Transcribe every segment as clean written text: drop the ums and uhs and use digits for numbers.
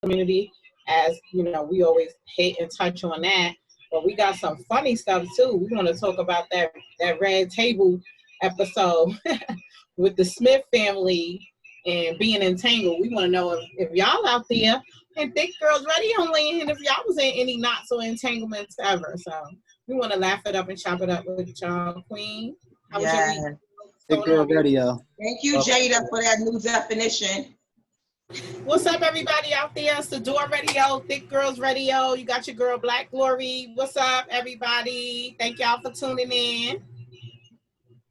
community, as you know, we always hit and touch on that. But we got some funny stuff too. We want to talk about that red table episode with the Smith family and being entangled. We want to know if y'all out there and Thick Girls Radio Land, if y'all was in any knots or entanglements ever. So we want to laugh it up and chop it up with y'all, Queen. How was your week? Thick Girl Radio. Thank you, Jada, for that new definition. What's up, everybody out there? It's the Door Radio, Thick Girls Radio. You got your girl, Black Glory. What's up, everybody? Thank y'all for tuning in.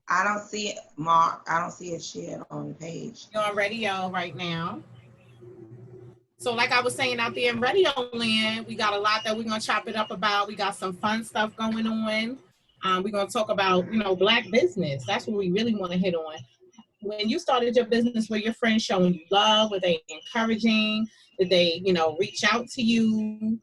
I don't see it, Mark. I don't see it shared on the page. You're on radio right now. So like I was saying, out there in Radio Land, we got a lot that we're going to chop it up about. We got some fun stuff going on. We're going to talk about, Black business. That's what we really want to hit on. When you started your business, were your friends showing you love? Were they encouraging? Did they, reach out to you?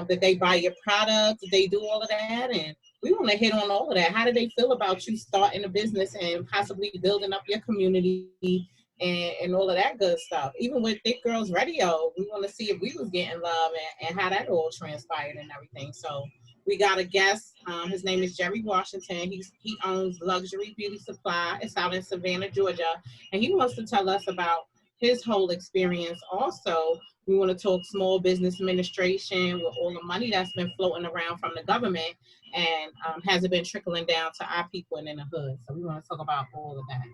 Did they buy your product? Did they do all of that? And we want to hit on all of that. How did they feel about you starting a business and possibly building up your community and all of that good stuff? Even with Thick Girls Radio, we want to see if we was getting love and how that all transpired and everything. So we got a guest. His name is Jerry Washington. He owns Luxury Beauty Supply. It's out in Savannah, Georgia. And he wants to tell us about his whole experience. Also, we want to talk small business administration with all the money that's been floating around from the government and has it been trickling down to our people and in the hood. So we want to talk about all of that.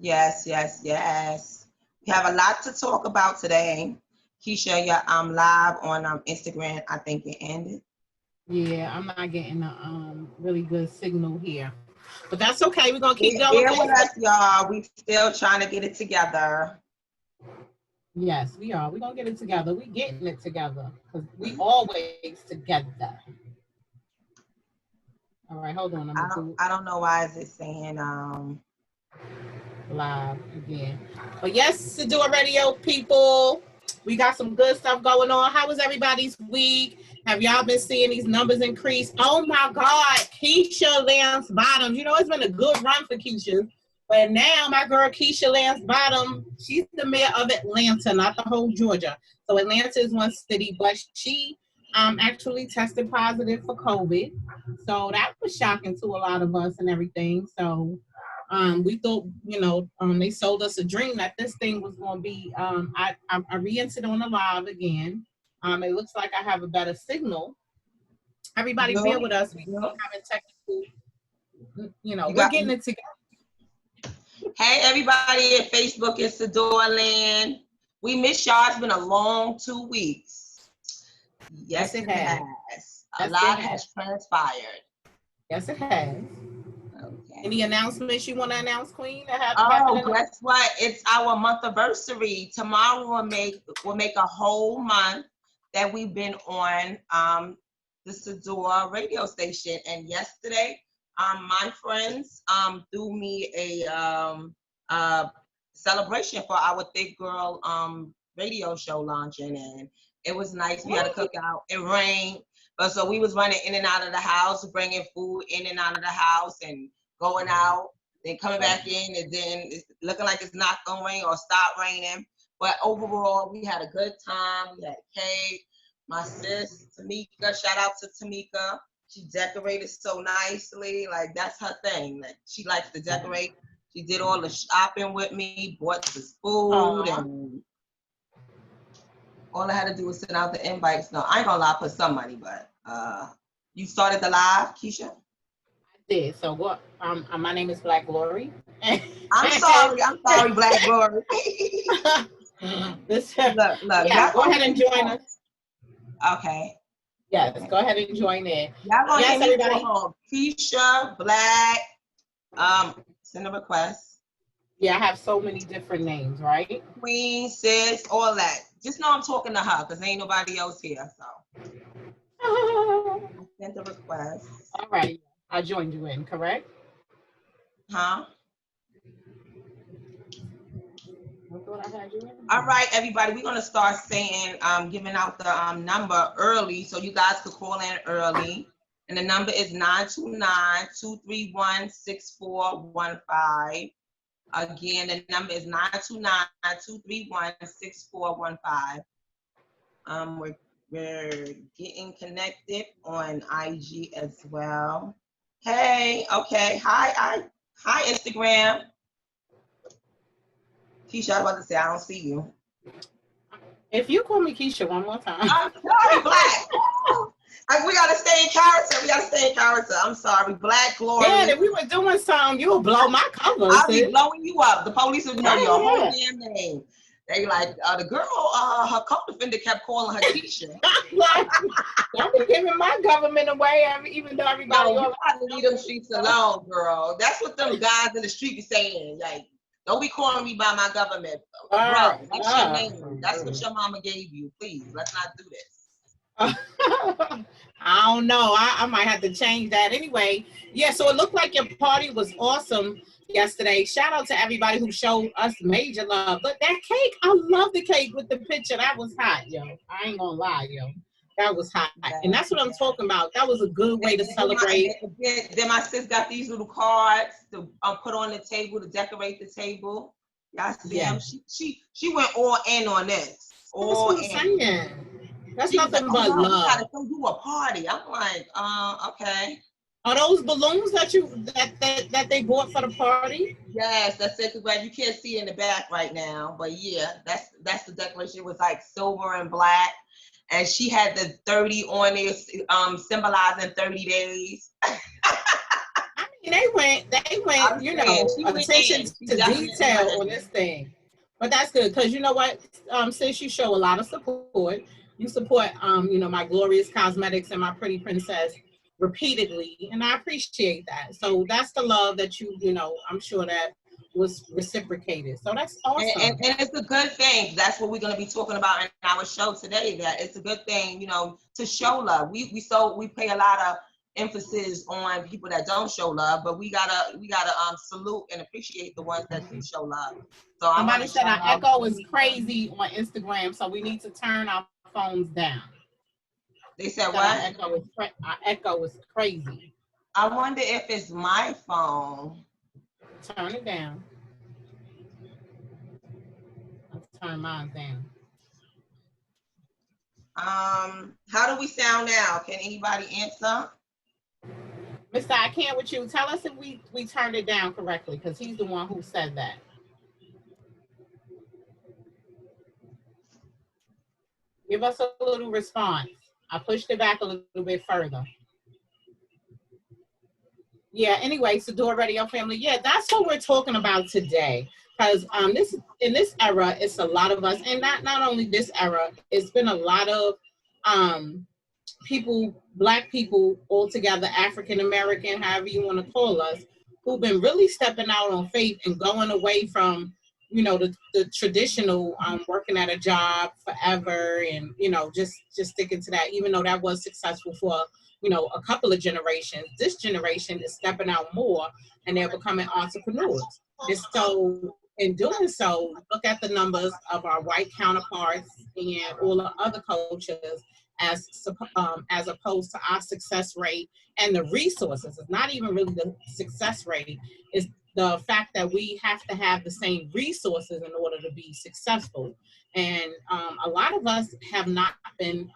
Yes. We have a lot to talk about today. Keisha, you're live on Instagram. I think it ended. Yeah, I'm not getting a really good signal here. But that's okay. We're going to keep going. Bear with us, y'all. We still trying to get it together. Yes, we are. We're going to get it together. We're getting it together because we always together. All right, hold on. I don't know why is it saying live again. But yes, Sador Radio people, we got some good stuff going on. How was everybody's week? Have y'all been seeing these numbers increase? Oh my God, Keisha Lance Bottoms. It's been a good run for Keisha. But now my girl Keisha Lance Bottom, she's the mayor of Atlanta, not the whole Georgia. So Atlanta is one city, but she actually tested positive for COVID. So that was shocking to a lot of us and everything. So we thought, they sold us a dream that this thing was going to be, I re-entered on the live again. It looks like I have a better signal. Everybody bear with us. We're having technical, we're getting it together. Hey, everybody at Facebook, it's Sador Land. We miss y'all. It's been a long 2 weeks. Yes, it has. A lot has transpired. Yes, it has. Okay. Any announcements you want to announce, Queen? Guess what? It's our month anniversary. Tomorrow we'll make a whole month that we've been on the Sador radio station. And yesterday, my friends threw me a celebration for our Thick Girl radio show launching, and it was nice. We had a cookout. It rained, but so we was running in and out of the house, bringing food in and out of the house, and going out, then coming back in, and then it's looking like it's not going to rain or stop raining. But overall, we had a good time. We had cake. My sis Tamika, shout out to Tamika. She decorated so nicely. Like, that's her thing. Like, she likes to decorate. She did all the shopping with me, bought the food, and all I had to do was send out the invites. No, I ain't gonna lie, put some money, but you started the live, Keisha? I did. So what? My name is Black Glory. I'm sorry, Black Glory. Look, yeah, go ahead and join us. Okay. Yes, go ahead and join in. Y'all gonna yes, everybody. Keisha, Black, send a request. Yeah, I have so many different names, right? Queen, sis, all that. Just know I'm talking to her because ain't nobody else here. So I sent a request. All right. I joined you in, correct? Huh? All right, everybody, we're gonna start saying, giving out the number early so you guys could call in early. And the number is 929-231-6415. Again, the number is 929-231-6415. We're getting connected on IG as well. Hey, okay. Hi, Instagram. Keisha, I was about to say I don't see you. If you call me Keisha one more time. I'm sorry, Black. We gotta stay in character. I'm sorry, Black Glory. Yeah, if we were doing something, you would blow my cover. I'll be blowing you up. The police would know your whole damn name. They like the girl. Her co-defender kept calling her Keisha. Like, don't be giving my government away, even though everybody. No, you gotta leave them streets alone, girl. That's what them guys in the street be saying. Like, don't be calling me by my government, bro. That's your name. That's what your mama gave you. Please, let's not do this. I don't know. I might have to change that anyway. Yeah, so it looked like your party was awesome yesterday. Shout out to everybody who showed us major love. But that cake, I love the cake with the picture. That was hot, yo. I ain't gonna lie, yo. That was hot. And that's what I'm talking about. That was a good way to celebrate. Then my sis got these little cards to put on the table to decorate the table. Y'all see them? She went all in on this. All in. That's nothing but love. We gotta throw you a party. I'm like, okay. Are those balloons that they bought for the party? Yes, that's it. But you can't see in the back right now. But yeah, that's the decoration. It was like silver and black, and she had the 30 on it, symbolizing 30 days. I mean, they went. You know, attention to detail on this thing. But that's good because you know what, since you show a lot of support. You support, you know, my glorious cosmetics and my pretty princess repeatedly, and I appreciate that. So that's the love that you know, I'm sure that was reciprocated. So that's awesome. And it's a good thing. That's what we're going to be talking about in our show today. That it's a good thing, you know, to show love. We pay a lot of emphasis on people that don't show love, but we gotta salute and appreciate the ones that do show love. So somebody said our echo is crazy on Instagram, so we need to turn our phones down. They said what? Our echo is crazy. I wonder if it's my phone. Turn it down. Let's turn mine down. How do we sound now? Can anybody answer? Mister, I can't with you. Tell us if we turned it down correctly, because he's the one who said that. Give us a little response. I pushed it back a little bit further. Yeah, anyway, Sador Radio family. Yeah, that's what we're talking about today. Because in this era, it's a lot of us, and not only this era, it's been a lot of people, Black people altogether, African American, however you want to call us, who've been really stepping out on faith and going away from, you know, the traditional working at a job forever, and you know, just sticking to that, even though that was successful for, you know, a couple of generations. This generation is stepping out more, and they're becoming entrepreneurs. And so in doing so, look at the numbers of our white counterparts and all the other cultures as opposed to our success rate and the resources. It's not even really the success rate, it's the fact that we have to have the same resources in order to be successful. And a lot of us have not been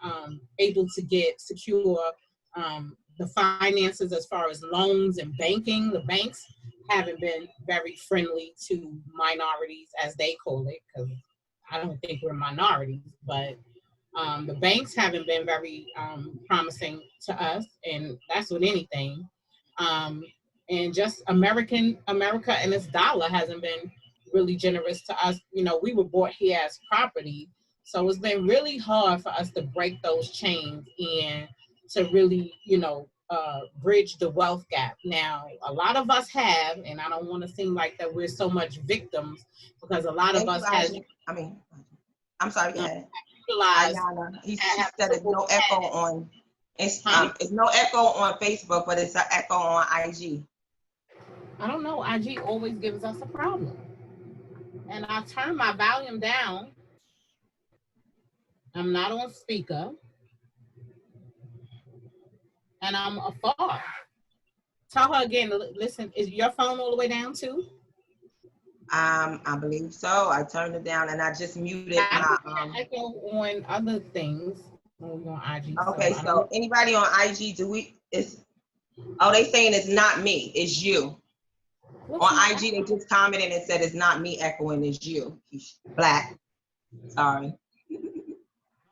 able to secure the finances as far as loans and banking. The banks haven't been very friendly to minorities, as they call it, because I don't think we're minorities, but the banks haven't been very promising to us, and that's with anything. And just America and its dollar hasn't been really generous to us. You know, we were bought here as property, so it's been really hard for us to break those chains and to really, you know, bridge the wealth gap. Now, a lot of us have, and I don't want to seem like that we're so much victims, because a lot of us has. I'm sorry, go ahead. Ayana, she said there's no echo on. It's no echo on Facebook, but it's an echo on IG. I don't know. IG always gives us a problem. And I turn my volume down. I'm not on speaker. And I'm afar. Tell her again, listen, is your phone all the way down too? I believe so. I turned it down and I just muted I my can echo on other things when we're on IG, so Okay, I don't know. so anybody on IG, they saying it's not me, it's you. What's On my IG, they just commented and said it's not me echoing, it's you. He's black. Sorry.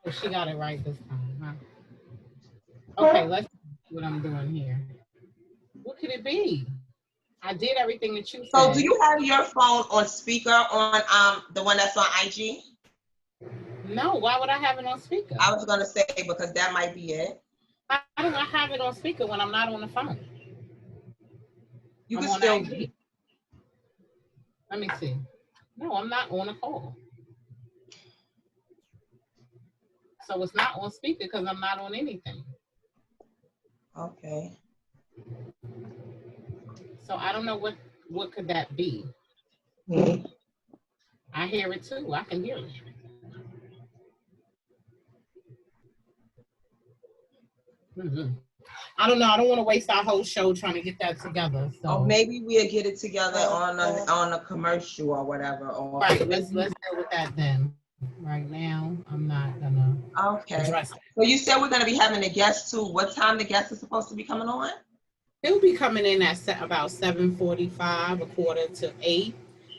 oh, she got it right this time, huh? Okay, let's see what I'm doing here. What could it be? I did everything that you So do said. you have your phone on speaker on the one that's on IG? No, why would I have it on speaker? I was gonna say because that might be it. Why do I have it on speaker when I'm not on the phone? You I'm can on still IG. Let me see. No, I'm not on a call. So it's not on speaker because I'm not on anything. Okay. So I don't know what could that be. I hear it too. I can hear it. Mm-hmm. I don't know. I don't want to waste our whole show trying to get that together. So Or maybe we'll get it together on a commercial or whatever. Or right, let's deal with that then. Right now, I'm not gonna address it. So you said we're gonna be having a guest too. What time the guest is supposed to be coming on? He'll be coming in at about 7:45, a quarter to 8,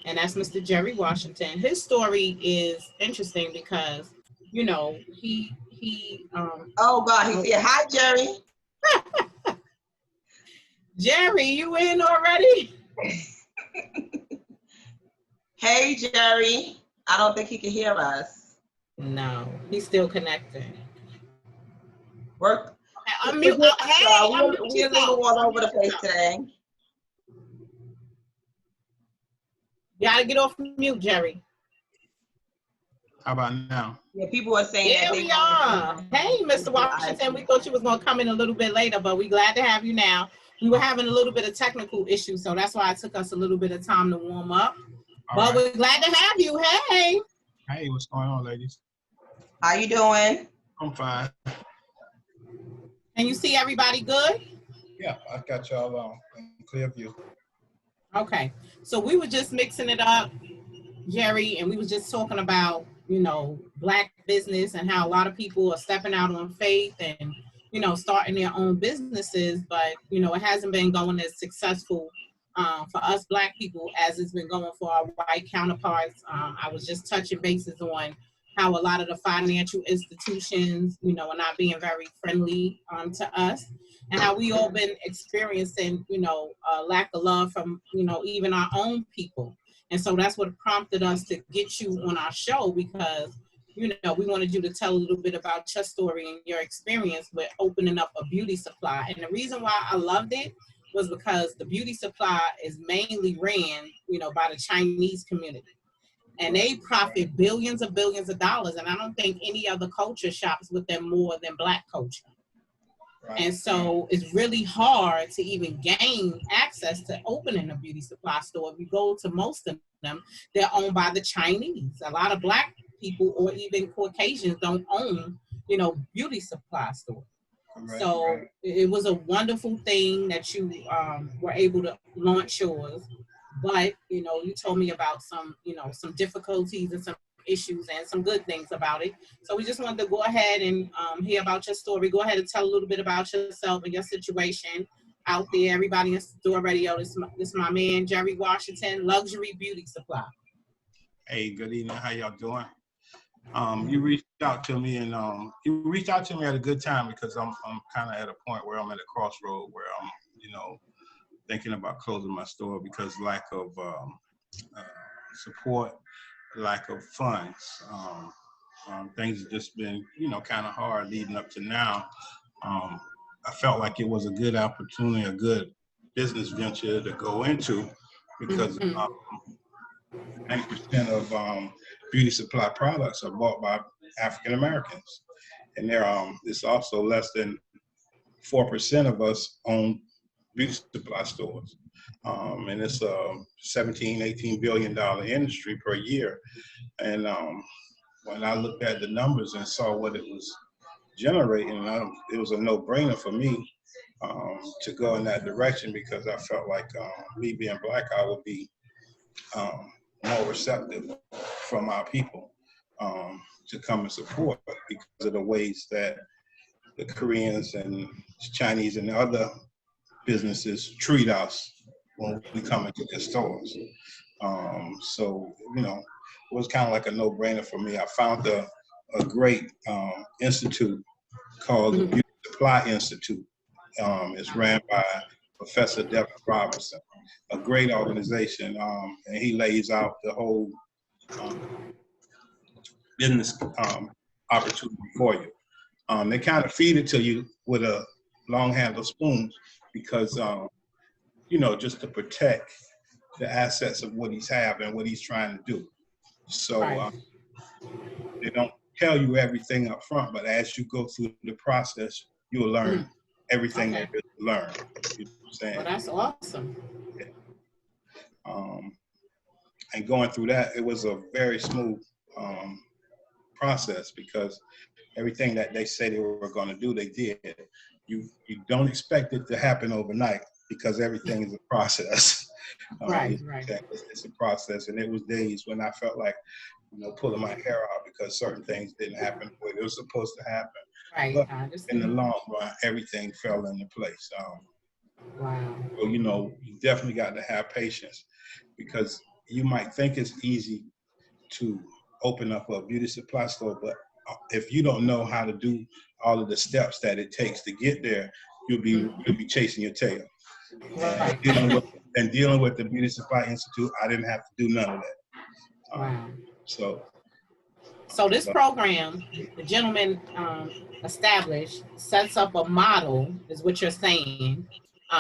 and that's Mr. Jerry Washington. His story is interesting because, he Oh God, he's here. Hi, Jerry. Jerry, you in already? Hey, Jerry. I don't think he can hear us. No, he's still connecting. Work. Unmute. Hey, we're a little all over the place today. You gotta get off mute, Jerry. How about now? Yeah, people are saying that we are. Hey, Mr. Washington, we thought you was gonna come in a little bit later, but we're glad to have you now. We were having a little bit of technical issues, so that's why it took us a little bit of time to warm up. But we're glad to have you. Hey. Hey, what's going on, ladies? How you doing? I'm fine. Can you see everybody good? Yeah, I got y'all on clear view. Okay, so we were just mixing it up, Jerry, and we was just talking about, Black business and how a lot of people are stepping out on faith and, starting their own businesses, but, it hasn't been going as successful for us Black people as it's been going for our white counterparts. I was just touching bases on how a lot of the financial institutions, are not being very friendly to us, and how we all been experiencing, a lack of love from, even our own people. And so that's what prompted us to get you on our show because, we wanted you to tell a little bit about your story and your experience with opening up a beauty supply. And the reason why I loved it was because the beauty supply is mainly ran, by the Chinese community. And they profit billions of dollars. And I don't think any other culture shops with them more than Black culture. Right. And so it's really hard to even gain access to opening a beauty supply store. If you go to most of them, they're owned by the Chinese. A lot of Black people or even Caucasians don't own, beauty supply stores. Right, so it was a wonderful thing that you were able to launch yours. But, you told me about some difficulties and some issues and some good things about it. So we just wanted to go ahead and hear about your story. Go ahead and tell a little bit about yourself and your situation out there. Everybody in Store Radio, this is my man, Jerry Washington, Luxury Beauty Supply. Hey, good evening. How y'all doing? You reached out to me and you reached out to me at a good time because I'm kind of at a point where I'm at a crossroad where I'm, thinking about closing my store because lack of support, lack of funds. Things have just been, kind of hard leading up to now. I felt like it was a good opportunity, a good business venture to go into because 90% of beauty supply products are bought by African Americans. And it's also less than 4% of us own beauty supply stores. And it's a $17, $18 billion industry per year. And when I looked at the numbers and saw what it was generating, it was a no-brainer for me to go in that direction because I felt like me being Black, I would be more receptive from our people to come and support because of the ways that the Koreans and Chinese and other businesses treat us when we come into their stores. So, it was kind of like a no-brainer for me. I found a great institute called the Beauty Supply Institute. It's ran by Professor Devin Robinson, a great organization, and he lays out the whole business opportunity for you. They kind of feed it to you with a long-handled spoon because, just to protect the assets of what he's having and what he's trying to do. So they don't tell you everything up front, but as you go through the process, you'll learn everything there is to learn. You know what I'm saying? Well, that's awesome. Yeah. And going through that, it was a very smooth process because everything that they said they were going to do, they did. You don't expect it to happen overnight because everything is a process. Right. It's a process, and it was days when I felt like, pulling my hair out because certain things didn't happen the way they were supposed to happen. Right. But I understand. in the long run, everything fell into place. Wow. So, you definitely got to have patience because you might think it's easy to open up a beauty supply store, but if you don't know how to do all of the steps that it takes to get there, you'll be chasing your tail. Right. And dealing with the Beauty Supply Institute, I didn't have to do none of that. Wow. So this program, the gentleman established, sets up a model, is what you're saying,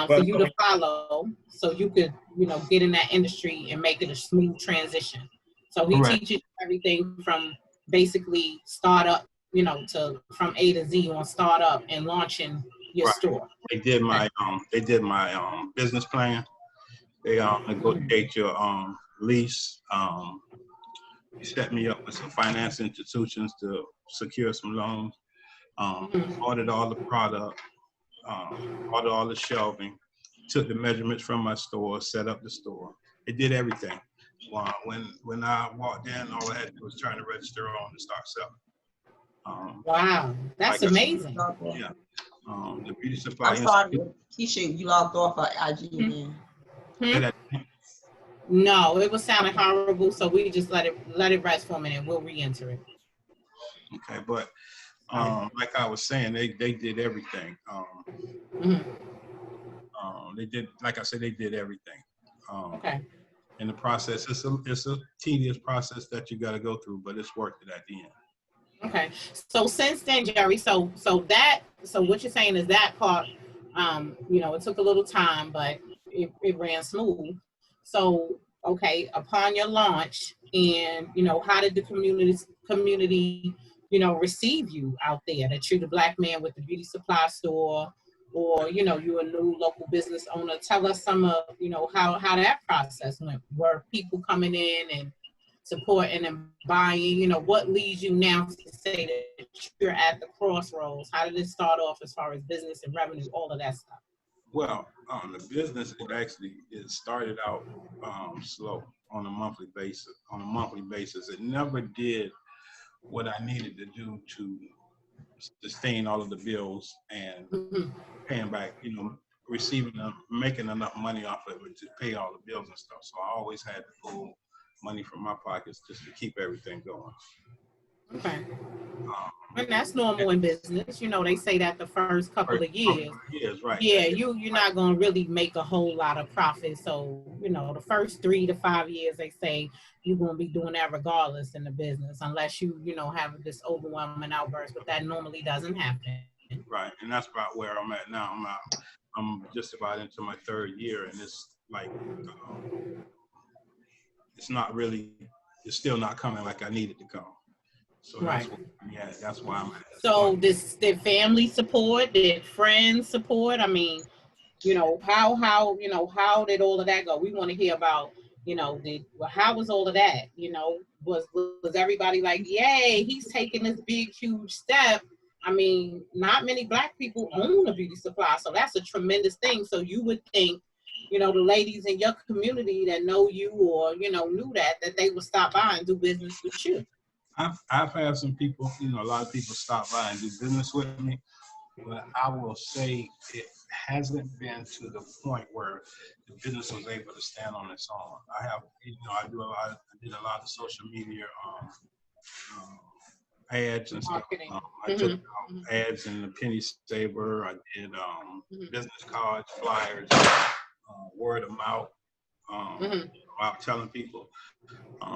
for you to follow, so you could, get in that industry and make it a smooth transition. So he teaches you everything from basically startup, from A to Z on startup and launching your store. They did my business plan. They negotiate your lease. They set me up with some finance institutions to secure some loans. Ordered all the product, ordered all the shelving, took the measurements from my store, set up the store. It did everything. When I walked in, all I had to do was turn the register on and start selling. Wow, that's amazing. Yeah. The Beauty Supply I'm sorry, Keisha, you logged off of IG again. No, it was sounding horrible, so we just let it rest for a minute. We'll re-enter it. Okay, but like I was saying, they did everything. They did, like I said, they did everything. Okay. In the process, it's a tedious process that you got to go through, but it's worth it at the end. Okay. So since then, Jerry, so what you're saying is that part, it took a little time, but it ran smooth. So, okay, upon your launch, and how did the community, receive you out there? That you're the Black man with the beauty supply store, or you're a new local business owner. Tell us some of how that process went. Were people coming in and supporting and buying? What leads you now to say that you're at the crossroads? How did it start off as far as business and revenue, all of that stuff? Well, the business, it started out slow on a monthly basis. It never did what I needed to do to sustain all of the bills and paying back, making enough money off of it to pay all the bills and stuff. So I always had to pull money from my pockets just to keep everything going. Okay. And that's normal in business. They say that the first couple of years. Right. Yeah, you're not gonna really make a whole lot of profit. So, the first 3 to 5 years, they say you're gonna be doing that regardless in the business, unless you, have this overwhelming outburst, but that normally doesn't happen. Right. And that's about where I'm at now. I'm just about into my 3rd year, and it's like it's still not coming like I need it to come. So that's why I'm at. So did family support? Did friends support? I mean, how did all of that go? We want to hear about, how was all of that? Was everybody like, yay, he's taking this big, huge step? I mean, not many Black people own a beauty supply, so that's a tremendous thing. So you would think, you know, the ladies in your community that know you or, you know, knew that they would stop by and do business with you. I've had some people, you know, a lot of people stop by and do business with me, but I will say it hasn't been to the point where the business was able to stand on its own. I have, you know, I did a lot of social media ads and stuff. Marketing. I took ads in the Penny Saver. I did business cards, flyers, word of mouth, out telling people.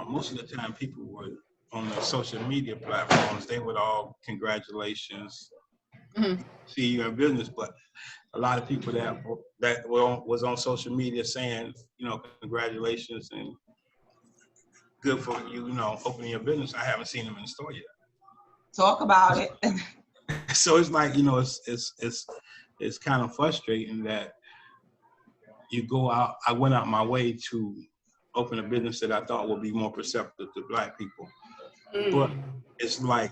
Most of the time, people were on the social media platforms. They would all congratulations, see you in business. But a lot of people that was on social media saying, you know, congratulations and good for you, you know, opening your business. I haven't seen them in the store yet. Talk about it. So it's like, you know, it's kind of frustrating that you go out. I went out my way to open a business that I thought would be more perceptive to Black people, but it's like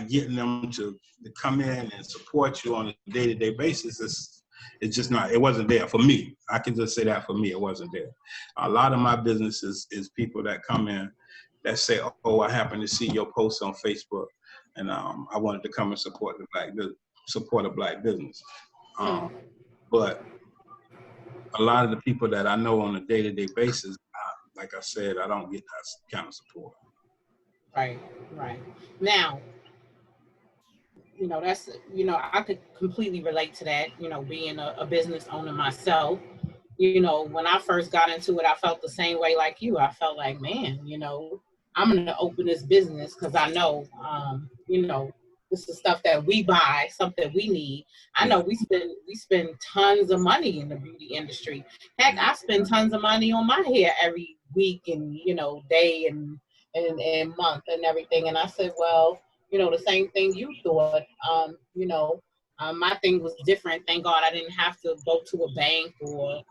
getting them to come in and support you on a day-to-day basis. It's just not. It wasn't there for me. I can just say that for me, it wasn't there. A lot of my business is people that come in that say, "Oh, I happened to see your post on Facebook, and I wanted to come and support a Black business." But a lot of the people that I know on a day-to-day basis, like I said, I don't get that kind of support. Right. Now, you know, that's, you know, I could completely relate to that, you know, being a business owner myself. You know, when I first got into it, I felt the same way like you. I felt like, man, you know, I'm going to open this business because I know, you know, this is stuff that we buy, something we need. I know we spend tons of money in the beauty industry. Heck, I spend tons of money on my hair every week and, you know, day and month and everything. And I said, well, you know, the same thing you thought. You know, my thing was different. Thank God I didn't have to go to a bank or,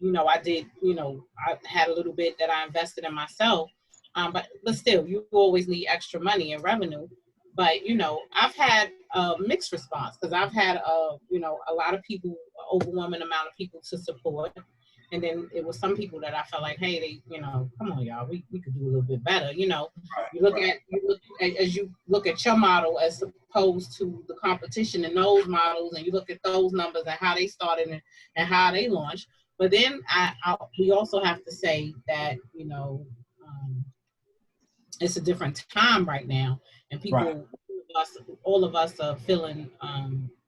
you know, I did, you know, I had a little bit that I invested in myself. But still, you always need extra money and revenue. But, you know, I've had a mixed response because I've had, you know, a lot of people, overwhelming amount of people to support. And then it was some people that I felt like, hey, they, you know, come on, y'all, we could do a little bit better. You know, you look at your model as opposed to the competition in those models, and you look at those numbers and how they started and how they launched. But then we also have to say that, you know, it's a different time right now, and people, all of us are feeling,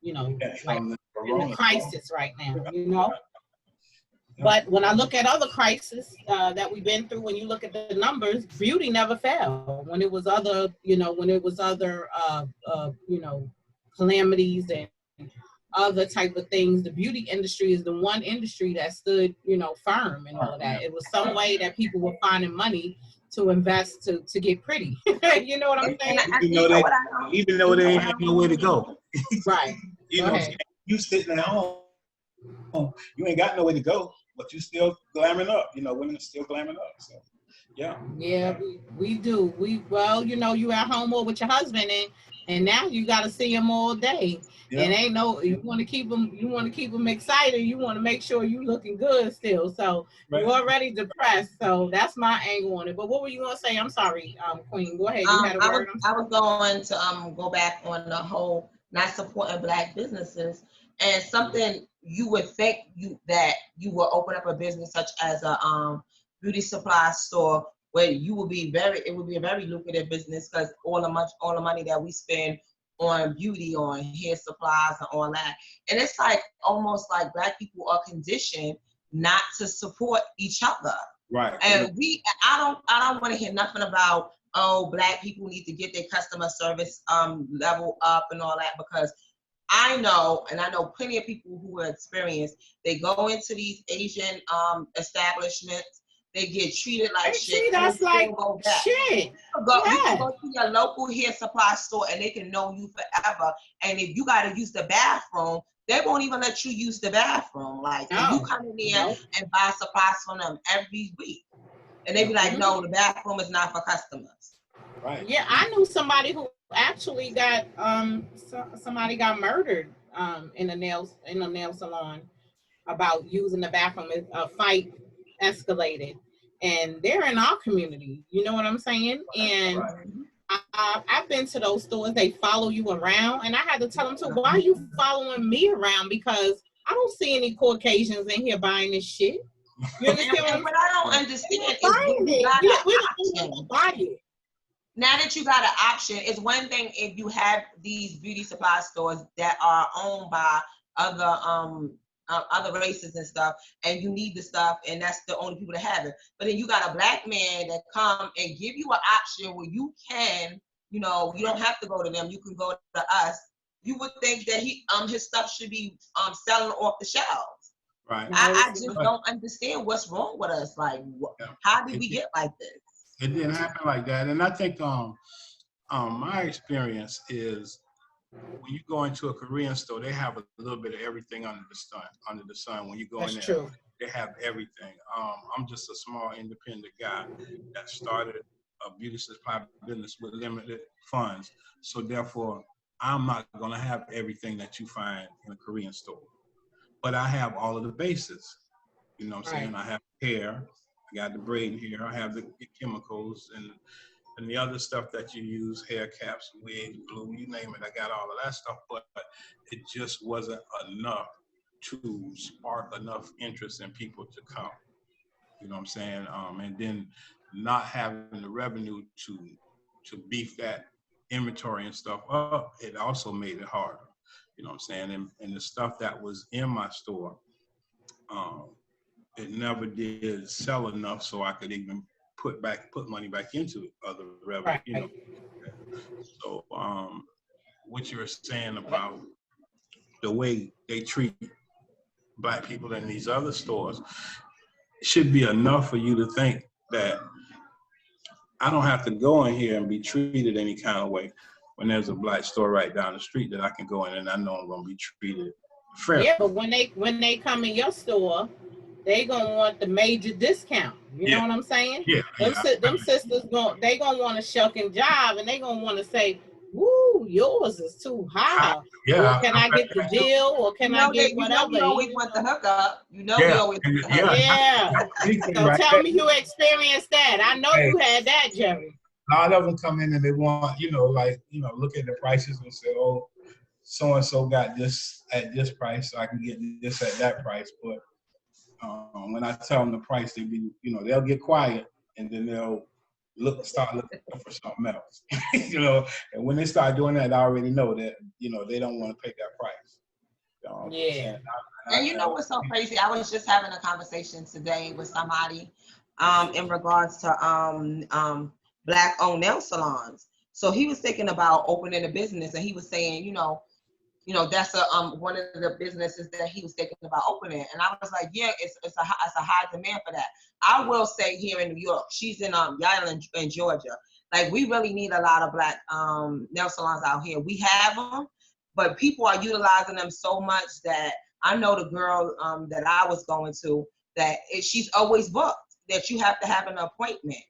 you know, like in a crisis right now, you know. But when I look at other crises that we've been through, when you look at the numbers, beauty never fell. When it was other, you know, you know, calamities and other type of things, the beauty industry is the one industry that stood, you know, firm and all of that. It was some way that people were finding money to invest to get pretty. You know what I'm saying? Even though they ain't have nowhere to go. Right. You know, you sitting at home, you ain't got nowhere to go, but you still glamming up. You know, women are still glamming up. So, yeah. Yeah, we do. Well, you know, you at home or with your husband, and now you got to see him all day. Yeah. And ain't no, you want to keep them excited. You want to make sure you looking good still. So you're already depressed. So that's my angle on it. But what were you gonna say? I'm sorry, Queen. Go ahead. You had a word. I was going to go back on the whole not supporting Black businesses, and something you would think that you will open up a business such as a beauty supply store where it would be a very lucrative business because all the money that we spend on beauty, on hair supplies and all that. And it's like almost like Black people are conditioned not to support each other. Right. And I don't want to hear nothing about, oh, Black people need to get their customer service level up and all that, because I know plenty of people who are experienced, they go into these Asian establishments, they get treated like shit. Treat us like shit. You can go to your local hair supply store and they can know you forever. And if you got to use the bathroom, they won't even let you use the bathroom. Like, you come in there and buy supplies from them every week. And they be like, no, the bathroom is not for customers. Right. Yeah, I knew somebody who actually got somebody got murdered in a nail salon. about using the bathroom. A fight escalated, and they're in our community. You know what I'm saying? And I've been to those stores. They follow you around, and I had to tell them too, why are you following me around? Because I don't see any Caucasians in here buying this shit. You understand what I don't understand is when you got an option. Buy it. Now that you got an option, it's one thing if you have these beauty supply stores that are owned by other races and stuff, and you need the stuff, and that's the only people that have it. But then you got a black man that come and give you an option where you can, you know, you don't have to go to them. You can go to us. You would think that his stuff should be selling off the shelves. Right. I just don't understand what's wrong with us. Like, how did we get like this? It didn't happen like that. And I think my experience is when you go into a Korean store, they have a little bit of everything under the sun. When you go in there, true. They have everything. I'm just a small independent guy that started a beauty supply business with limited funds. So therefore, I'm not gonna have everything that you find in a Korean store. But I have all of the bases. You know what I'm saying? I have hair, I got the braiding hair, I have the chemicals and the other stuff that you use, hair caps, wigs, glue, you name it, I got all of that stuff, but it just wasn't enough to spark enough interest in people to come. You know what I'm saying? And then not having the revenue to beef that inventory and stuff up, it also made it harder. You know what I'm saying? And the stuff that was in my store, it never did sell enough so I could even put money back into other revenue. Right. You know. So what you're saying about the way they treat Black people in these other stores should be enough for you to think that I don't have to go in here and be treated any kind of way when there's a Black store right down the street that I can go in and I know I'm gonna be treated fair. Yeah, but when they come in your store, they gonna want the major discount. You know what I'm saying? Yeah. Them sisters gonna want to shuck and jive, and they gonna want to say, "Woo, yours is too high." Yeah. Or can I get the deal? Or can I get whatever? You always want the hookup. You know we always want the hookup. Yeah. So tell me you experienced that. I know you had that, Jerry. A lot of them come in and they want, look at the prices and say, oh, so-and-so got this at this price, so I can get this at that price. But when I tell them the price, they'll get quiet and then they'll start looking for something else. And when they start doing that, I already know that, they don't want to pay that price. Yeah. And you know what's so crazy? I was just having a conversation today with somebody in regards to Black-owned nail salons. So he was thinking about opening a business, and he was saying, that's one of the businesses that he was thinking about opening. And I was like, yeah, it's a high demand for that. I will say here in New York, she's in Yale in Georgia. Like, we really need a lot of Black nail salons out here. We have them, but people are utilizing them so much that I know the girl that I was going to, that she's always booked, that you have to have an appointment.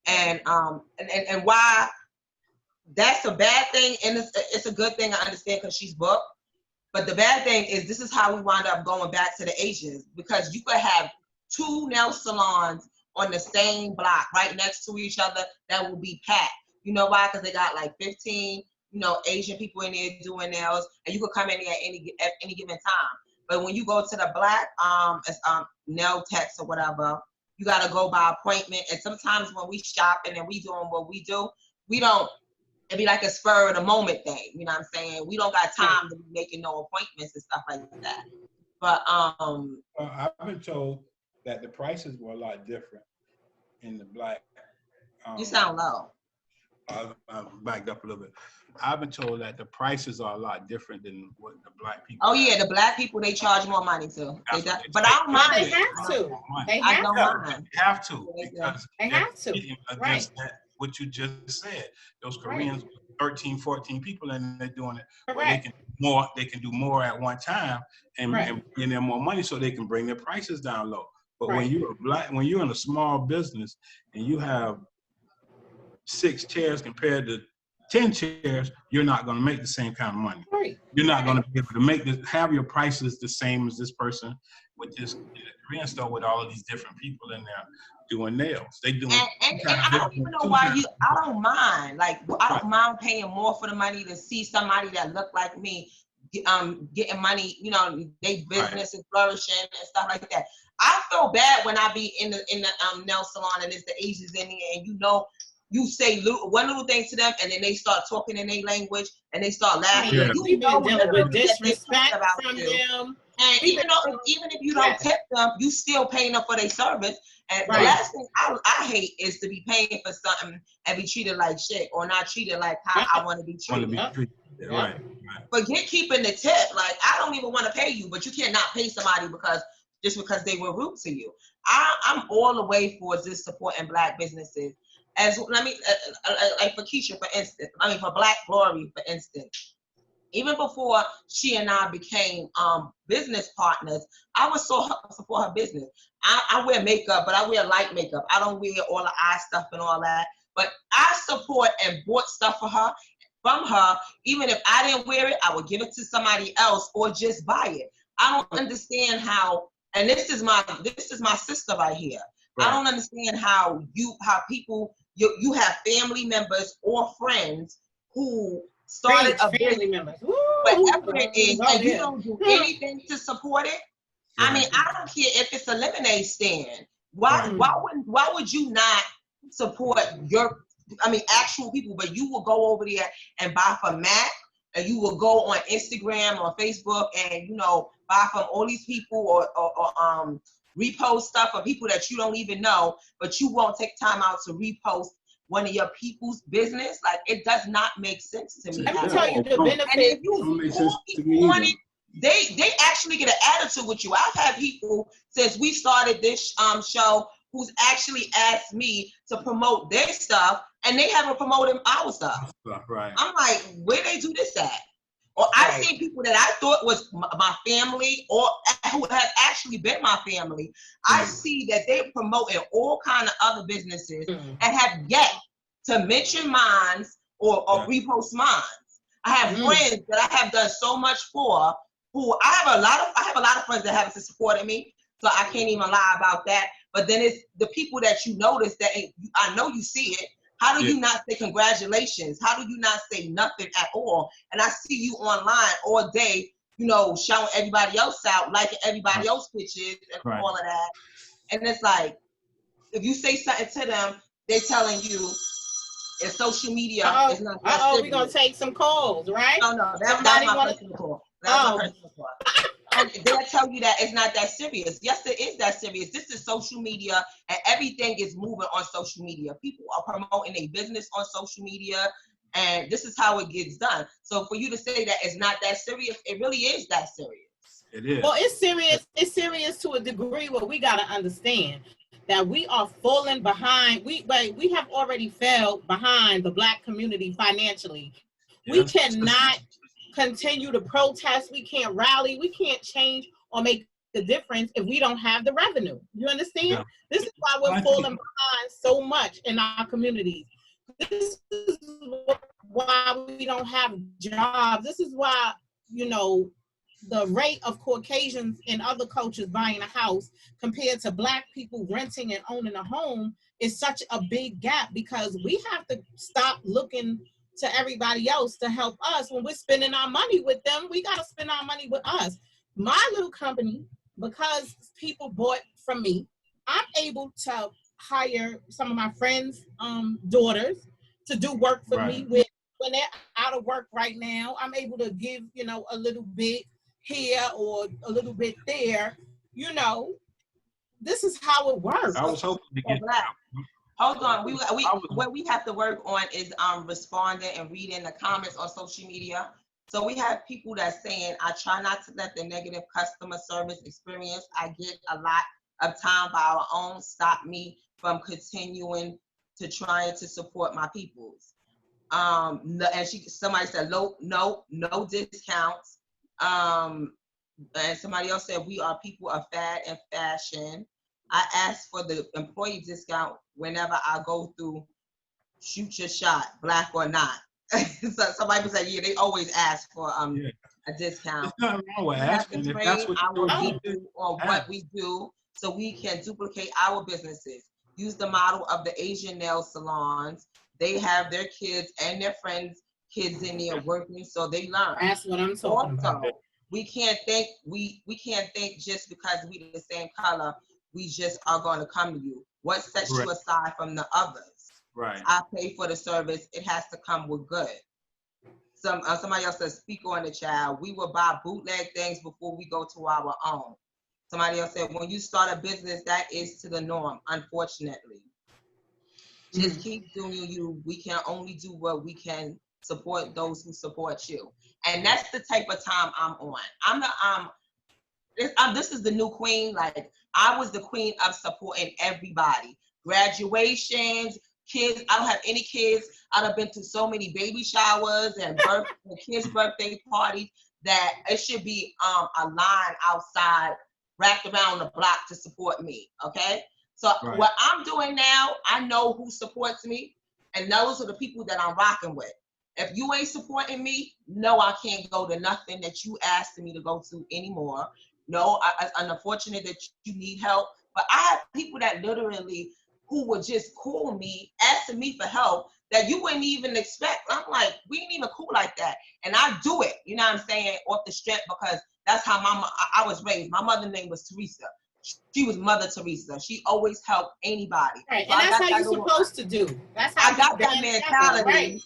And why that's a bad thing, and it's a good thing, I understand, because she's booked. But the bad thing is, this is how we wind up going back to the Asians, because you could have 2 nail salons on the same block right next to each other that will be packed. You know why? Because they got like 15 Asian people in there doing nails, and you could come in there at any given time. But when you go to the Black nail techs or whatever, you got to go by appointment. And sometimes when we shopping and we doing what we do, we don't, it'd be like a spur of the moment thing. You know what I'm saying? We don't got time to be making no appointments and stuff like that. But I've been told that the prices were a lot different in the Black. You sound low. I've backed up a little bit. I've been told that the prices are a lot different than what the Black people. Oh yeah, the Black people, they charge more money too. But I don't mind. They have to. They don't mind. They have to, because they have to. Against that, what you just said, those Koreans, 13, 14 people, and they're doing it. They can do more at one time and bring them more money, so they can bring their prices down low. But when you're in a small business and you have 6 chairs compared to 10 chairs, you're not going to make the same kind of money. You're not going to be able to have your prices the same as this person. with this Korean store with all of these different people in there doing nails. They doing and I don't even know why I don't mind. Like, I don't mind paying more for the money to see somebody that look like me, getting money, you know, they business is flourishing and stuff like that. I feel bad when I be in the nail salon and it's the Asians in there, and you know, you say one little thing to them and then they start talking in their language and they start laughing. Yeah. You know, dealing with disrespect from them. And even if you don't tip them, you still paying them for their service. And the last thing I hate is to be paying for something and be treated like shit, or not treated like how I want to be treated. Right. Forget keeping the tip. Like, I don't even want to pay you, but you cannot pay somebody because they were rude to you. I'm all the way for this supporting Black businesses. Like for Keisha, for instance, for Black Glory, for instance. Even before she and I became business partners, I would support her business. I wear makeup, but I wear light makeup. I don't wear all the eye stuff and all that. But I support and bought stuff from her. Even if I didn't wear it, I would give it to somebody else or just buy it. I don't understand how, and this is my sister right here. Right. I don't understand how people you have family members or friends who started a business, whatever it is, and you don't do anything to support it. Right. I mean, I don't care if it's a lemonade stand. Why would you not support actual people, but you will go over there and buy from Mac, and you will go on Instagram or Facebook and, you know, buy from all these people or repost stuff of people that you don't even know, but you won't take time out to repost one of your people's business. Like, it does not make sense to me. Let me tell you the benefit. And if you call people on it, they actually get an attitude with you. I've had people since we started this show who's actually asked me to promote their stuff, and they haven't promoted our stuff. Right. I'm like, where they do this at? Or I've seen people that I thought was my family or who has actually been my family. I see that they're promoting all kind of other businesses and have yet to mention mine or repost mine. I have friends that I have done so much for who I have a lot of friends that haven't supported me, so I can't even lie about that. But then it's the people that you notice that I know you see it. How do you not say congratulations? How do you not say nothing at all? And I see you online all day, you know, shouting everybody else out, liking everybody else's pictures and all of that. And it's like, if you say something to them, they're telling you it's social media. It's not we're going to take some calls, right? No, that's my personal call. That's my personal call. And they'll tell you that it's not that serious. Yes, it is that serious. This is social media, and everything is moving on social media. People are promoting a business on social media, and this is how it gets done. So for you to say that it's not that serious, it really is that serious. It is. Well, it's serious. It's serious to a degree where we got to understand that we are falling behind. We have already fell behind the Black community financially. We cannot continue to protest. We can't rally. We can't change or make the difference if we don't have the revenue. You understand? Yeah. This is why we're falling behind so much in our communities. This is why we don't have jobs. This is why, you know, the rate of Caucasians in other cultures buying a house compared to Black people renting and owning a home is such a big gap, because we have to stop looking to everybody else to help us. When we're spending our money with them, we got to spend our money with us. My little company, because people bought from me, I'm able to hire some of my friends' daughters to do work for me when they're out of work right now. I'm able to give, you know, a little bit here or a little bit there. You know, this is how it works. I was hoping to get Hold on, what we have to work on is responding and reading the comments on social media. So we have people that saying, I try not to let the negative customer service experience I get a lot of time by our own stop me from continuing to trying to support my peoples. And somebody said no discounts. And somebody else said we are people of fad and fashion. I ask for the employee discount whenever I go through shoot your shot, Black or not. So somebody said, yeah, they always ask for a a discount. There's nothing wrong with You have asking to if train that's what our you know you people do. on what Ask. we do so we can duplicate our businesses. Use the model of the Asian nail salons. They have their kids and their friends' kids in there working, so they learn. That's what I'm talking about. Also, we can't think just because we the same color, we just are going to come to you. What sets Right. you aside from the others? Right. I pay for the service. It has to come with good. Somebody else said, speak on the child. We will buy bootleg things before we go to our own. Somebody else said, when you start a business, that is to the norm, unfortunately. Just keep doing you. We can only do what we can, support those who support you. And that's the type of time I'm on. This is the new queen. Like, I was the queen of supporting everybody. Graduations, kids. I don't have any kids. I've been to so many baby showers and kids' birthday parties that it should be a line outside wrapped around the block to support me. Okay. So Right. what I'm doing now, I know who supports me, and those are the people that I'm rocking with. If you ain't supporting me, no, I can't go to nothing that you asked me to go to anymore. No, I'm unfortunate that you need help, but I have people that literally who would just call me, asking me for help that you wouldn't even expect. I'm like, we ain't even cool like that. And I do it, you know what I'm saying, off the strength, because that's how I was raised. My mother's name was Teresa. She was Mother Teresa. She always helped anybody. Right, So and that's how you're supposed to do. That's how I got that you mentality. right?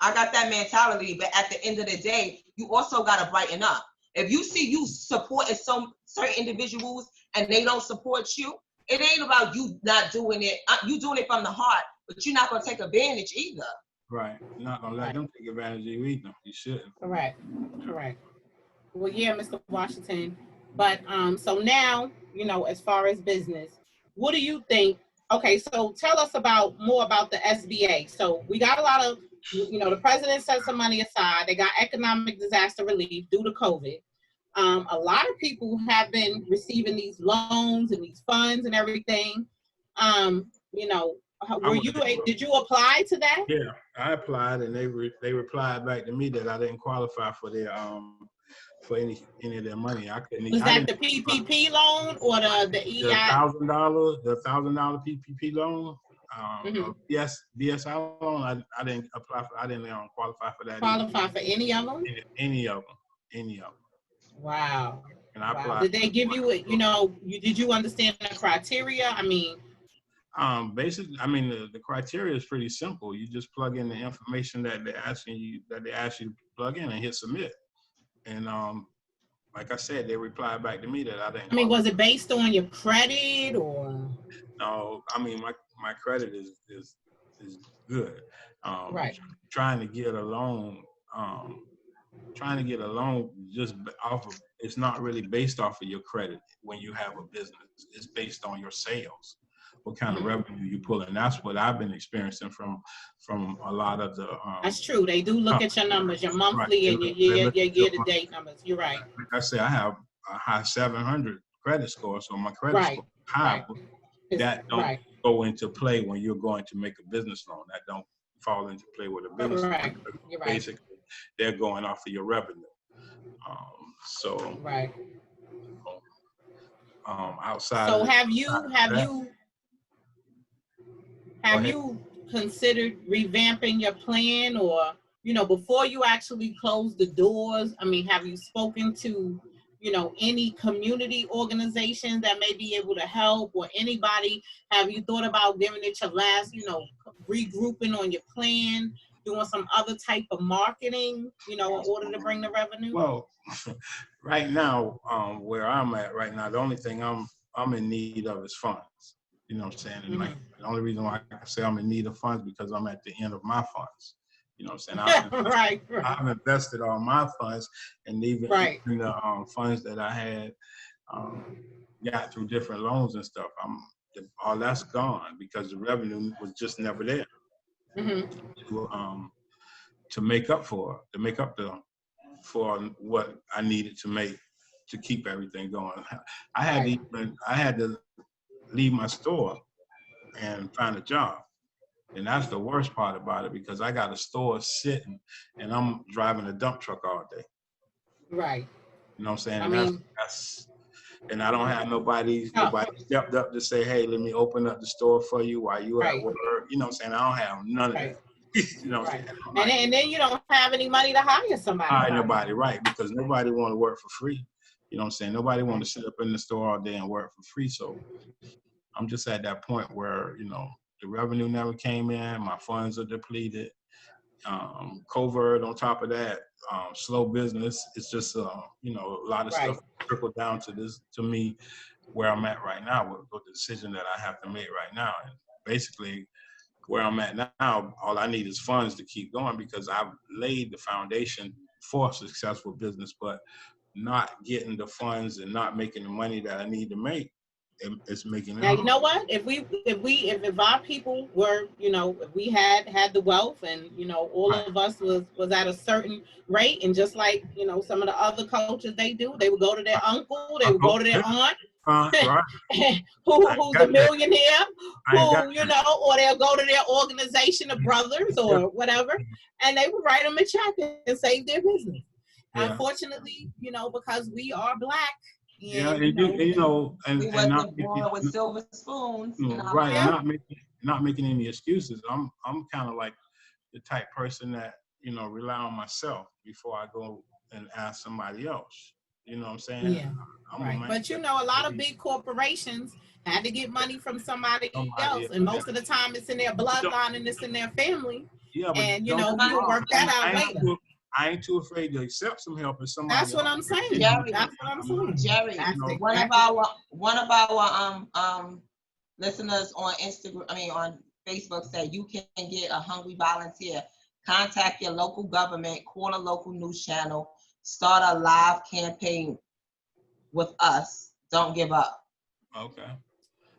I got that mentality, but at the end of the day, you also got to brighten up. If you see you supporting some certain individuals and they don't support you, it ain't about you not doing it. You doing it from the heart, but you're not going to take advantage either. Right. You're not gonna let them take advantage of you either. You shouldn't. Correct. Correct. Well, yeah, Mr. Washington. But so now, as far as business, what do you think? Okay, so tell us more about the SBA. So we got a lot of, the president set some money aside. They got economic disaster relief due to COVID. A lot of people have been receiving these loans and these funds and everything. Did you apply to that? Yeah, I applied, and they replied back to me that I didn't qualify for their for any of their money. I couldn't. Was that the PPP loan or the EI? The $1,000 PPP loan. BSI loan. I didn't apply for. I didn't qualify for that. Qualify for any of them? Any of them. Wow. And I applied. Did they give you did you understand the criteria? I mean, basically, the criteria is pretty simple. You just plug in the information that they ask you to plug in and hit submit. And like I said, they replied back to me that I didn't. Was it based on your credit or? No, my credit is good. Right. Trying to get a loan. Just off of, it's not really based off of your credit when you have a business. It's based on your sales, what kind of revenue you pull in. That's what I've been experiencing from a lot of the. That's true. They do look at your numbers, your monthly and your year-to-date numbers. You're right. Like I say, I have a high 700 credit score, so my credit score is high. Right. That don't go into play when you're going to make a business loan. That don't fall into play with a business loan. You're right. Basically, they're going off of your revenue. Right. Outside. So have you considered revamping your plan, or before you actually close the doors? Have you spoken to any community organizations that may be able to help, or anybody? Have you thought about giving it your last, regrouping on your plan, doing some other type of marketing, in order to bring the revenue? Well, right now, where I'm at right now, the only thing I'm in need of is funds. You know what I'm saying? And like, the only reason why I say I'm in need of funds because I'm at the end of my funds. You know what I'm saying? Right. I've invested all my funds, and even the funds that I had got through different loans and stuff. All that's gone because the revenue was just never there to make up for what I needed to make to keep everything going. I had to leave my store and find a job. And that's the worst part about it because I got a store sitting and I'm driving a dump truck all day. Right. You know what I'm saying? I And mean, that's and I don't have nobody no, stepped up to say, hey, let me open up the store for you while you at right, work. You know what I'm saying? I don't have none of right, that. You know what I'm right. saying? I'm And like, then you don't have any money to hire somebody hire probably. nobody, right? Because nobody want to work for free. You know what I'm saying? Nobody want Right. to sit up in the store all day and work for free. So I'm just at that point where, the revenue never came in, my funds are depleted. Covert on top of that, slow business. It's just, a lot of stuff Right. trickled down to me where I'm at right now with the decision that I have to make right now. And basically, where I'm at now, all I need is funds to keep going because I've laid the foundation for successful business, but not getting the funds and not making the money that I need to make, it's making it Now you hard. know what? If our people were, if we had the wealth, and all Right. of us was at a certain rate, and just like some of the other cultures they do, they would go to their uncle, they would go to their aunt, Right. I who's a got that. millionaire, I ain't got or they'll go to their organization of brothers yeah. or whatever, and they would write them a check and save their business. Yeah. Unfortunately, because we are black, Yeah, and We and not wasn't making born with silver spoons in our right, and yeah, mouth. not making any excuses. I'm kind of like the type person that rely on myself before I go and ask somebody else. You know what I'm saying? yeah, I'm a right. man But that a lot of believe big corporations had to get money from somebody somebody else, else. and most of the time it's in their bloodline and it's in their family, Yeah, but and don't get we me will wrong. work that out I ain't later. too, I ain't too afraid to accept some help if somebody That's what else. I'm saying. Jerry, That's what I'm I'm not, saying. Jerry, That's one of exactly. our listeners on Instagram, on Facebook said you can get a hungry volunteer. Contact your local government, call a local news channel, start a live campaign with us. Don't give up. okay.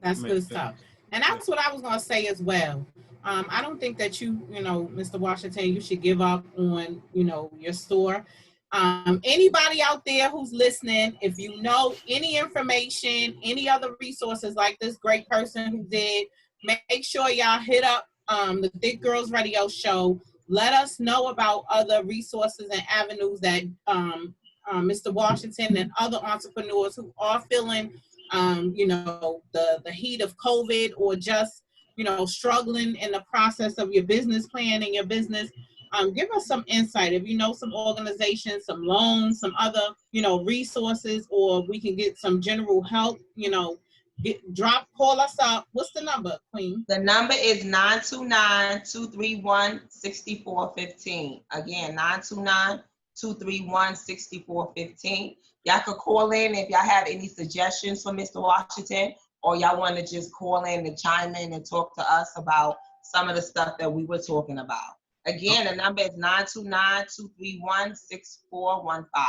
That's Makes good stuff. sense. And Yeah. that's what I was going to say as well. I don't think that Mr. Washington, you should give up on, your store. Anybody out there who's listening, if you know any information, any other resources like this great person who did, make sure y'all hit up the Thick Girls Radio Show. Let us know about other resources and avenues that Mr. Washington and other entrepreneurs who are feeling the heat of COVID, or just, struggling in the process of your business plan and your business. Give us some insight. If you know some organizations, some loans, some other, resources, or we can get some general help, call us up. What's the number, Queen? The number is 929-231-6415. Again, 929-231-6415. Y'all could call in if y'all have any suggestions for Mr. Washington, or y'all want to just call in and chime in and talk to us about some of the stuff that we were talking about. Again, the number is 929-231-6415.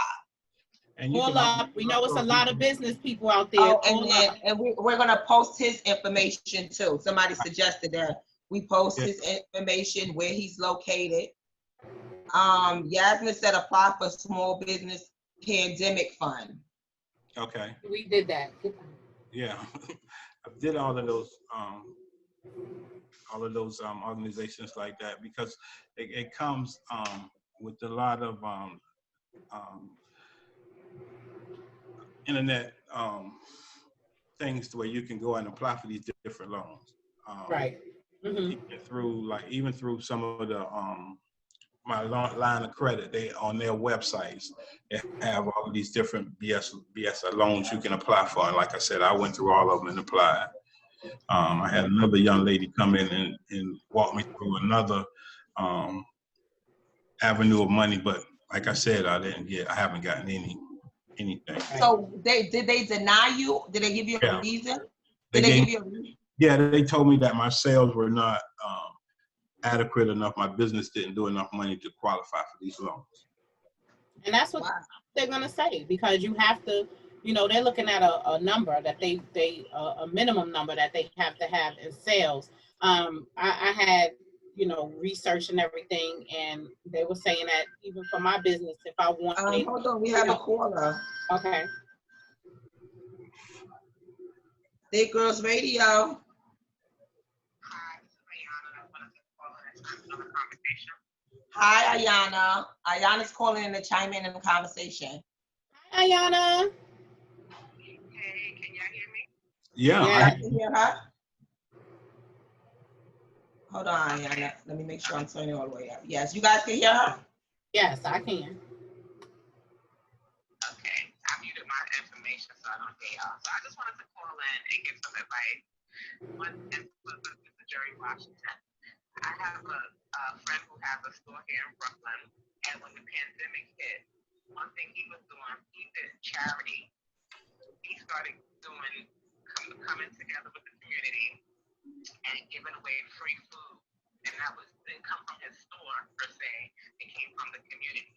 And you Call can up. We know it's a lot of business people out there. Oh, Call up. and we're gonna post his information too. Somebody suggested that we post his information, where he's located. Yasmin said apply for small business pandemic fund. Okay. We did that. Yeah. I did all of those organizations like that because it comes with a lot of internet things to where you can go and apply for these different loans. Right. Mm-hmm. Even through some of the my line of credit, they on their websites they have all of these different BS loans you can apply for. And like I said, I went through all of them and applied. I had another young lady come in and walk me through another avenue of money, but like I said, I haven't gotten anything. So did they deny you? Did they give you a reason? Did they give you a reason? Yeah, they told me that my sales were not adequate enough. My business didn't do enough money to qualify for these loans. And that's what they're gonna say, because you have to, they're looking at a number that they a minimum number that they have to have in sales. I had research and everything, and they were saying that even for my business, if I wanted, hold on, we have a caller. Okay. Thick Girls Radio. Hi, Ayana. Ayana's calling in to chime in the conversation. Hi, Ayana. Hey, can y'all hear me? Yeah, Yeah. I can hear her. Hold on, Yana. Let me make sure I'm turning all the way up. Yes, you guys can hear her? Yes, I can. Okay, I muted my information so I don't hear y'all. So I just wanted to call in and give some advice. One instance is the Jerry Washington. I have a friend who has a store here in Brooklyn, and when the pandemic hit, one thing he was doing, he did charity. He started coming together with the community and giving away free food. And that didn't come from his store per se, it came from the community.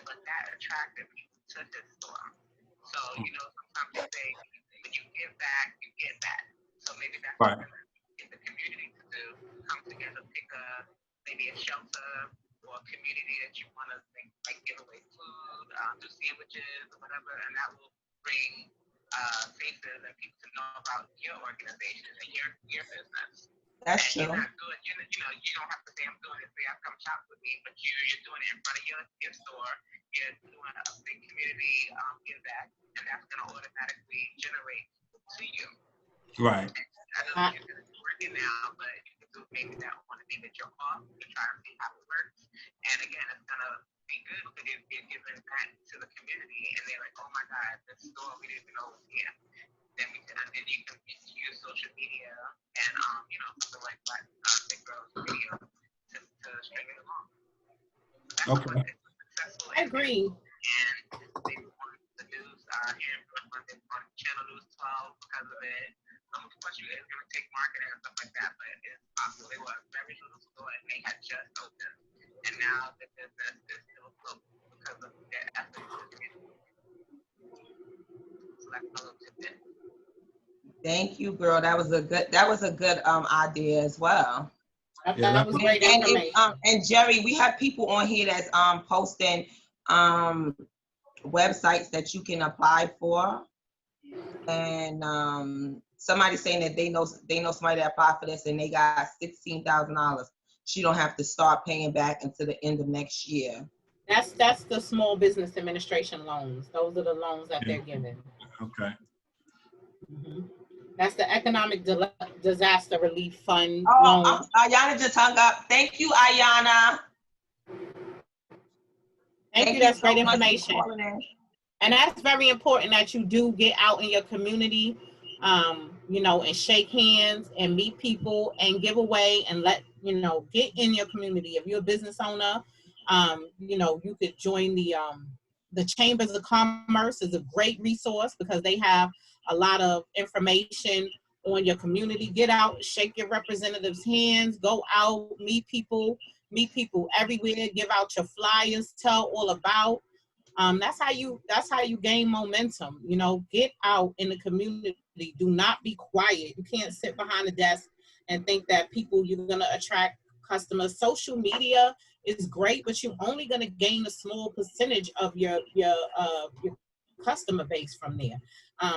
But that attracted people to his store. So, sometimes you say, when you give back, you get back. So maybe that's right. something that get the community to do, come together, pick maybe a shelter or a community that you want to like give away food, do sandwiches or whatever, and that will bring faces and people to know about your organization and your business. That's And true. you're not doing, you don't have to say I'm doing it, say come shop with me, but you're doing it in front of your store. You're doing a big community give back, and that's going to automatically generate to you. Right. I know you're going to be working now, but you can do maybe that on a day that you're off to try to see how it works. And again, it's going to be good because you're giving back to the community, and they're like, oh my God, this store we didn't even know was here. Then you can use social media and something like Big Girlz video to string it along. That's Okay. Successful. I agree. And they won the news here in Brooklyn. They won Channel News 12 because of it. Plus, it's going to take marketing and stuff like that, but it's possible. They were a very little store and they had just opened. And now the business is still closed because of their efforts in the community. So that's a little tidbit. Thank you, girl. That was a good idea as well. Yeah, That was great information. And Jerry, we have people on here that's posting websites that you can apply for. And somebody saying that they know somebody that applied for this and they got $16,000. She don't have to start paying back until the end of next year. That's the Small Business Administration loans. Those are the loans that they're giving. Okay. Mm-hmm. That's the Economic Disaster Relief Fund loan. Oh, Ayana just hung up. Thank you, Ayana. Thank you. That's great information. And that's very important that you do get out in your community, and shake hands and meet people and give away and get in your community. If you're a business owner, you could join the Chambers of Commerce is a great resource because they have a lot of information on your community. Get out, shake your representatives' hands, go out, meet people everywhere, give out your flyers, tell all about. That's how you gain momentum. Get out in the community. Do not be quiet. You can't sit behind a desk and think that you're going to attract customers. Social media is great, but you're only going to gain a small percentage of your customer base from there.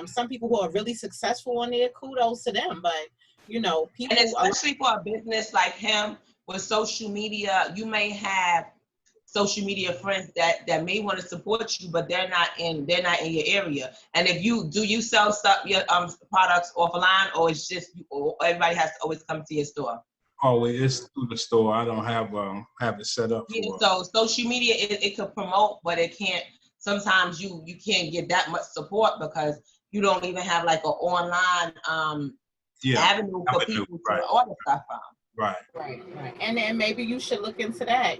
Some people who are really successful on there, kudos to them, but people, and especially for a business like him with social media, you may have social media friends that may want to support you, but they're not in your area. And if you sell stuff, your products offline, or it's just or everybody has to always come to your store? Oh, it's through the store. I don't have it set up for. Yeah, so social media it could promote, but it can't. Sometimes you can't get that much support because you don't even have like an online avenue for people to order stuff from. Right. And then maybe you should look into that,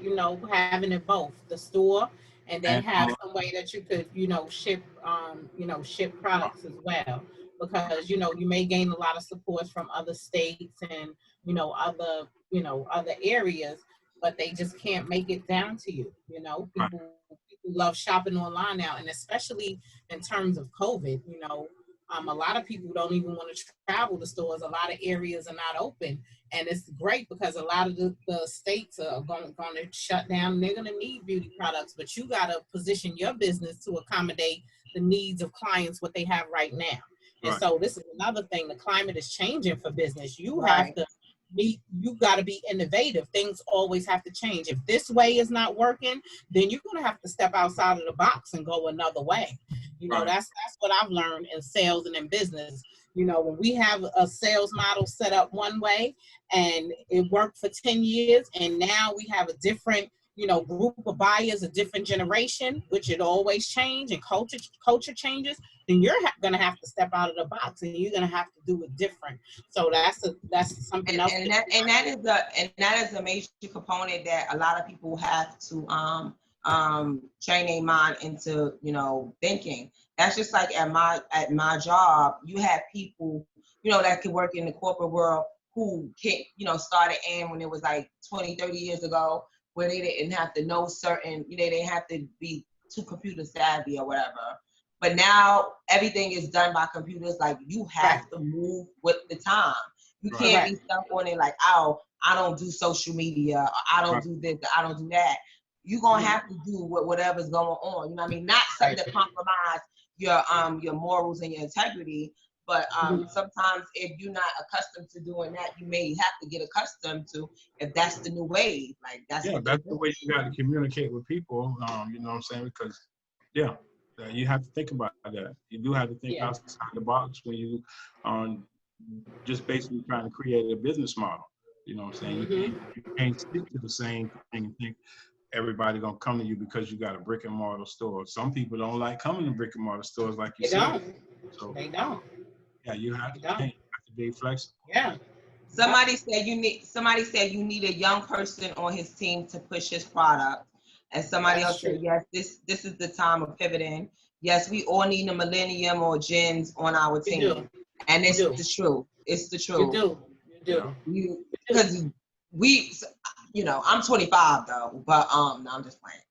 having it both, the store and then have some way that you could, ship products as well. Because, you may gain a lot of support from other states and, other areas, but they just can't make it down to you. People love shopping online now, and especially in terms of COVID, a lot of people don't even want to travel to stores. A lot of areas are not open. And it's great because a lot of the states are going to shut down. And they're going to need beauty products, but you got to position your business to accommodate the needs of clients, what they have right now. And so this is another thing. The climate is changing for business. You have to you got to be innovative. Things always have to change. If this way is not working, then you're going to have to step outside of the box and go another way. You know, Right. that's what I've learned in sales and in business. You know, when we have a sales model set up one way and it worked for 10 years, and now we have a different, you know, group of buyers, a different generation, which it always change, and culture changes, then you're going to have to step out of the box and you're going to have to do it different. So that's something else. And that is a major component that a lot of people have to train their mind into, you know, thinking. That's just like at my job, you have people, you know, that can work in the corporate world who can, you know, started in when it was like 20, 30 years ago, where they didn't have to know certain, you know, they didn't have to be too computer savvy or whatever. But now everything is done by computers. Like, you have to move with the time. You can't be stuck on it like, oh, I don't do social media, or I don't do this, or I don't do that. You're gonna have to do whatever's going on. You know what I mean? Not something to compromise your morals and your integrity. But sometimes if you're not accustomed to doing that, you may have to get accustomed to, if that's the new wave. Like, that's the way you got to communicate with people. You know what I'm saying? Because you have to think about that. You do have to think outside the box when you just basically trying to create a business model. You know what I'm saying? You can't stick to the same thing and think everybody gonna come to you because you got a brick and mortar store. Some people don't like coming to brick and mortar stores, like you said. So they don't. Yeah, you have to be flexible. Yeah. Somebody said you need a young person on his team to push his product. And somebody else said, yes, this is the time of pivoting. Yes, we all need a millennium or gens on our team. And it's the truth. It's the truth. You do. Because we, you know, I'm 25 though, but no, I'm just playing.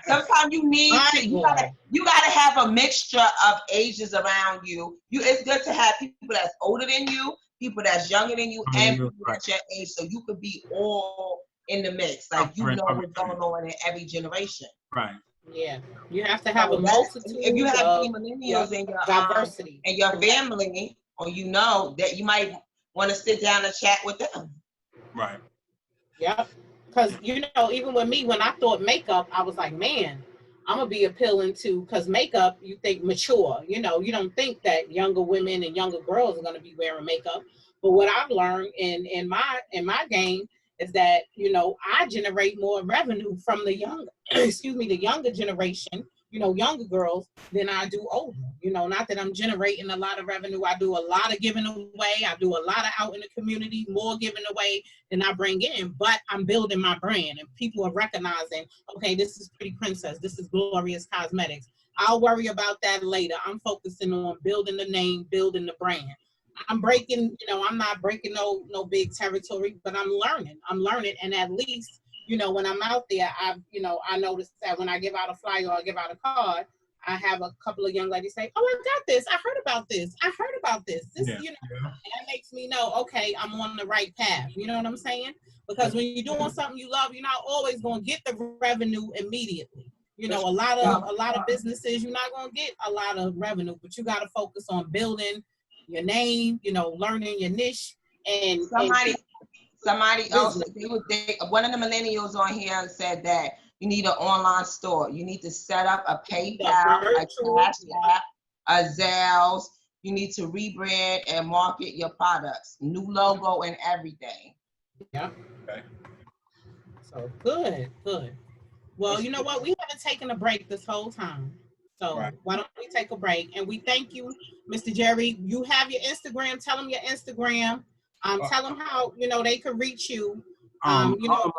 Sometimes you gotta have a mixture of ages around you. It's good to have people that's older than you, people that's younger than you, and people at your age, so you could be all in the mix. Like, you know what's going on in every generation. Right. Yeah. You have to have a multitude. If you have millennials in your diversity and your family, or you know that you might want to sit down and chat with them. Right. Yep. Because, you know, even with me, when I thought makeup, I was like, man, I'm going to be appealing to, because makeup, you think mature. You know, you don't think that younger women and younger girls are going to be wearing makeup. But what I've learned in my game is that, you know, I generate more revenue from the younger, the younger generation, you know, younger girls than I do older. You know, not that I'm generating a lot of revenue. I do a lot of giving away. I do a lot of out in the community, more giving away than I bring in. But I'm building my brand, and people are recognizing, okay, this is Pretty Princess. This is Glorious Cosmetics. I'll worry about that later. I'm focusing on building the name, building the brand. I'm not breaking no big territory, but I'm learning. And at least, you know, when I'm out there, I noticed that when I give out a flyer or I give out a card, I have a couple of young ladies say, oh, I got this. I heard about this. This, you know, and that makes me know, okay, I'm on the right path. You know what I'm saying? Because when you're doing something you love, you're not always going to get the revenue immediately. You know, a lot of businesses, you're not going to get a lot of revenue, but you got to focus on building your name, you know, learning your niche. And somebody else, one of the millennials on here said that you need an online store. You need to set up a PayPal, a Cash App, a Zelle. You need to rebrand and market your products. New logo and everything. Yeah. Okay. So good. Well, you know what? We haven't taken a break this whole time. So why don't we take a break? And we thank you, Mr. Jerry. You have your Instagram. Tell them your Instagram. Tell them how, you know, they can reach you. We want to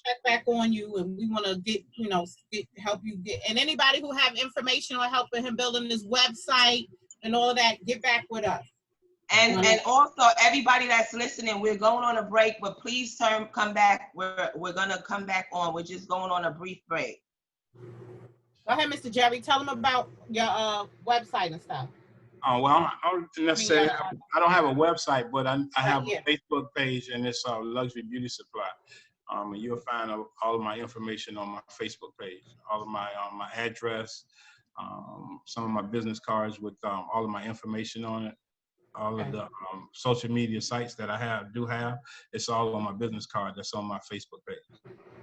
check back on you, and we want to help you get. And anybody who have information or helping him building this website and all of that, get back with us. And also everybody that's listening, we're going on a break, but please come back. We're gonna come back on. We're just going on a brief break. Go ahead, Mr. Jerry. Tell them about your website and stuff. Well, I don't necessarily. I don't have a website, but I have a Facebook page, and it's Luxury Beauty Supply. And you'll find all of my information on my Facebook page. All of my address, some of my business cards with all of my information on it. All of the social media sites that I have, it's all on my business card that's on my Facebook page.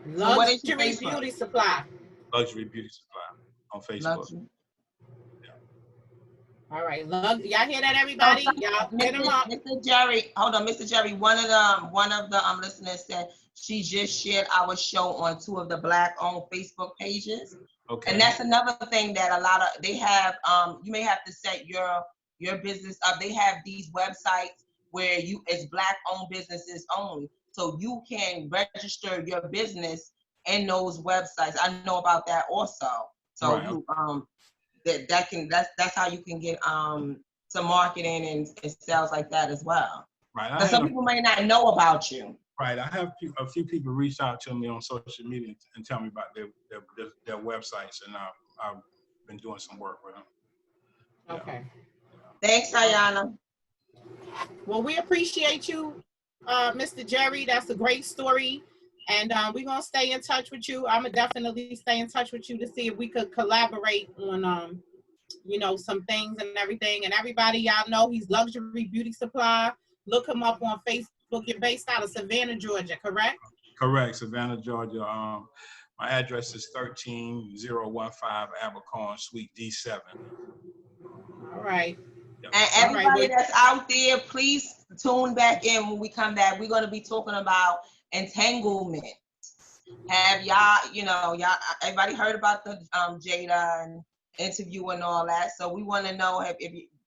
Luxury Beauty Supply. Luxury Beauty Supply on Facebook. All right, y'all hear that, everybody? Y'all hit them up. Mr. Jerry, hold on, Mr. Jerry. One of the listeners said she just shared our show on 2 of the Black-owned Facebook pages. Okay. And that's another thing that a lot of they have. You may have to set your business up. They have these websites where it's Black-owned businesses only, so you can register your business in those websites. I know about that also. So right. you that's how you can get some marketing and sales like that as well. Right. Because some people may not know about you. Right. I have a few people reach out to me on social media and tell me about their websites, and I've been doing some work with them. Okay. Thanks, Ayana. Well, we appreciate you, Mr. Jerry. That's a great story. And we're going to stay in touch with you. I'm going to definitely stay in touch with you to see if we could collaborate on, some things and everything. And everybody, y'all know he's Luxury Beauty Supply. Look him up on Facebook. You're based out of Savannah, Georgia, correct? Correct, Savannah, Georgia. My address is 13015 Abercorn, Suite D7. All right. Yep. And everybody that's out there, please tune back in when we come back. We're going to be talking about entanglement. Have y'all, everybody heard about the Jada and interview and all that? So we want to know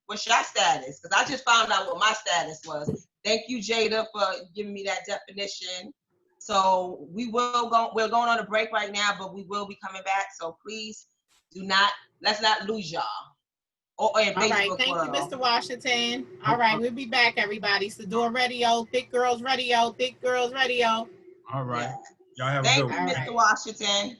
what's your status? Because I just found out what my status was. Thank you, Jada, for giving me that definition. So we're going on a break right now, but we will be coming back. So please let's not lose y'all. All right, thank you, Mr. Washington. All right, we'll be back, everybody. Sador Radio, Thick Girls Radio, Thick Girls Radio. All right. Y'all have Thank a good you, one. Mr. Washington.